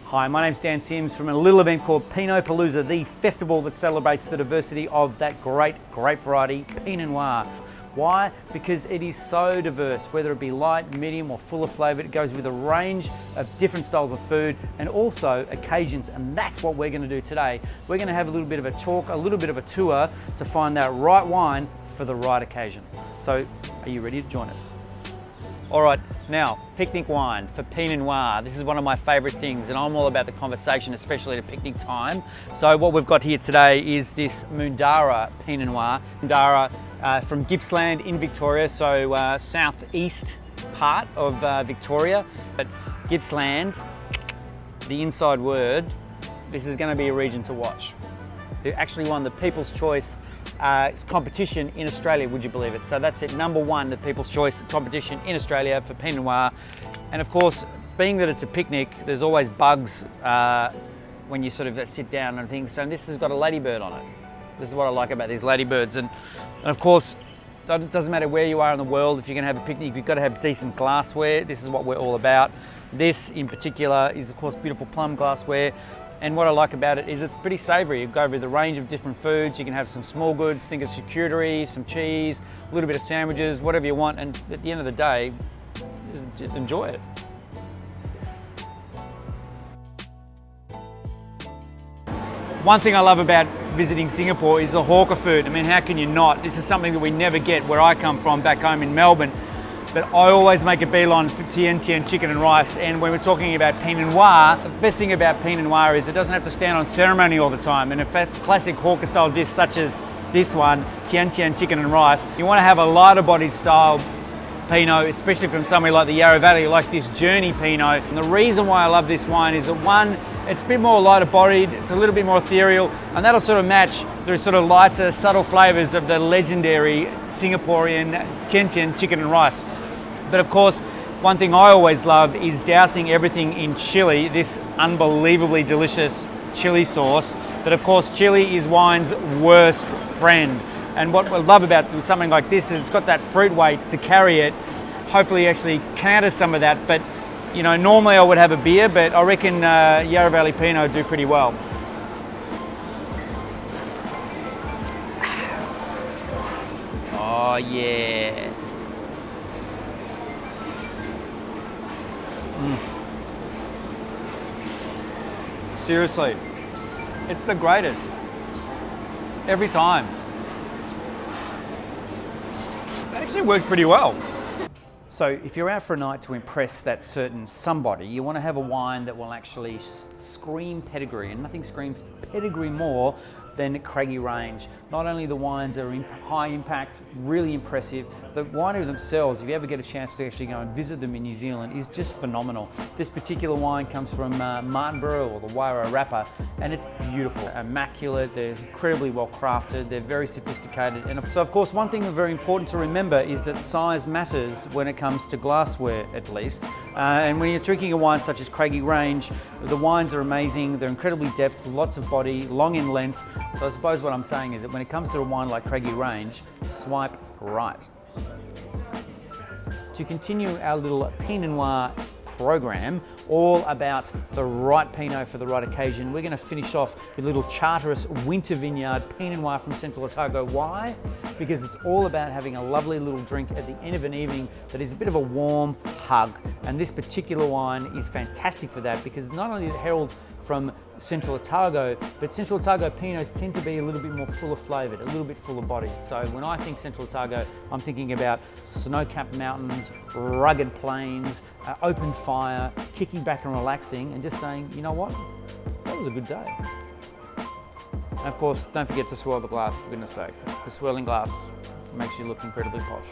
Hi, my name's Dan Sims from a little event called Pinot Palooza, the festival that celebrates the diversity of that great grape variety, Pinot Noir. Why? Because it is so diverse, whether it be light, medium or full of flavour. It goes with a range of different styles of food and also occasions, and that's what we're going to do today. We're going to have a little bit of a talk, a little bit of a tour to find that right wine for the right occasion. So, are you ready to join us? All right, now, picnic wine for Pinot Noir. This is one of my favourite things, and I'm all about the conversation, especially at a picnic time. So what we've got here today is this Mundara Pinot Noir. Mundara from Gippsland in Victoria, so southeast part of Victoria. But Gippsland, the inside word, this is going to be a region to watch. They actually won the People's Choice competition in Australia, would you believe it? So that's it, #1, the People's Choice competition in Australia for Pinot Noir. And of course, being that it's a picnic, there's always bugs when you sort of sit down and things. So this has got a ladybird on it. This is what I like about these ladybirds. And of course, it doesn't matter where you are in the world, if you're gonna have a picnic, you've got to have decent glassware. This is what we're all about. This in particular is of course beautiful plum glassware. And what I like about it is it's pretty savoury. You go over the range of different foods. You can have some small goods, think of charcuterie, some cheese, a little bit of sandwiches, whatever you want. And at the end of the day, just enjoy it. One thing I love about visiting Singapore is the hawker food. I mean, how can you not? This is something that we never get where I come from, back home in Melbourne. But I always make a beeline for tian chicken and rice. And when we're talking about Pinot Noir, the best thing about Pinot Noir is it doesn't have to stand on ceremony all the time. And in fact, classic hawker style dish such as this one, tian chicken and rice, you want to have a lighter bodied style Pinot, especially from somewhere like the Yarra Valley, like this Journey Pinot. And the reason why I love this wine is that one, it's a bit more lighter bodied, it's a little bit more ethereal, and that'll sort of match the sort of lighter, subtle flavours of the legendary Singaporean tian chicken and rice. But of course, one thing I always love is dousing everything in chili, this unbelievably delicious chili sauce. But of course, chili is wine's worst friend. And what I love about something like this is it's got that fruit weight to carry it. Hopefully actually counter some of that. But you know, normally I would have a beer, but I reckon Yarra Valley Pinot do pretty well. Oh yeah. Seriously, it's the greatest. Every time. That actually works pretty well. So if you're out for a night to impress that certain somebody, you want to have a wine that will actually scream pedigree, and nothing screams pedigree more than Craggy Range. Not only the wines are high impact, really impressive, the winery themselves, if you ever get a chance to actually go and visit them in New Zealand, is just phenomenal. This particular wine comes from Martinborough or the Wairarapa, and it's beautiful, immaculate, they're incredibly well crafted, they're very sophisticated. And so of course, one thing very important to remember is that size matters when it comes to glassware, at least. And when you're drinking a wine such as Craggy Range, the wines are amazing, they're incredibly depth, lots of body, long in length. So I suppose what I'm saying is that when it comes to a wine like Craggy Range, swipe right. To continue our little Pinot Noir program, all about the right Pinot for the right occasion, we're going to finish off with a little Charteris Winter Vineyard Pinot Noir from Central Otago. Why? Because it's all about having a lovely little drink at the end of an evening that is a bit of a warm hug. And this particular wine is fantastic for that, because not only does it herald from Central Otago, but Central Otago Pinots tend to be a little bit more full of flavoured, a little bit full of body. So when I think Central Otago, I'm thinking about snow-capped mountains, rugged plains, open fire, kicking back and relaxing, and just saying, you know what, that was a good day. And of course, don't forget to swirl the glass, for goodness sake. The swirling glass makes you look incredibly posh.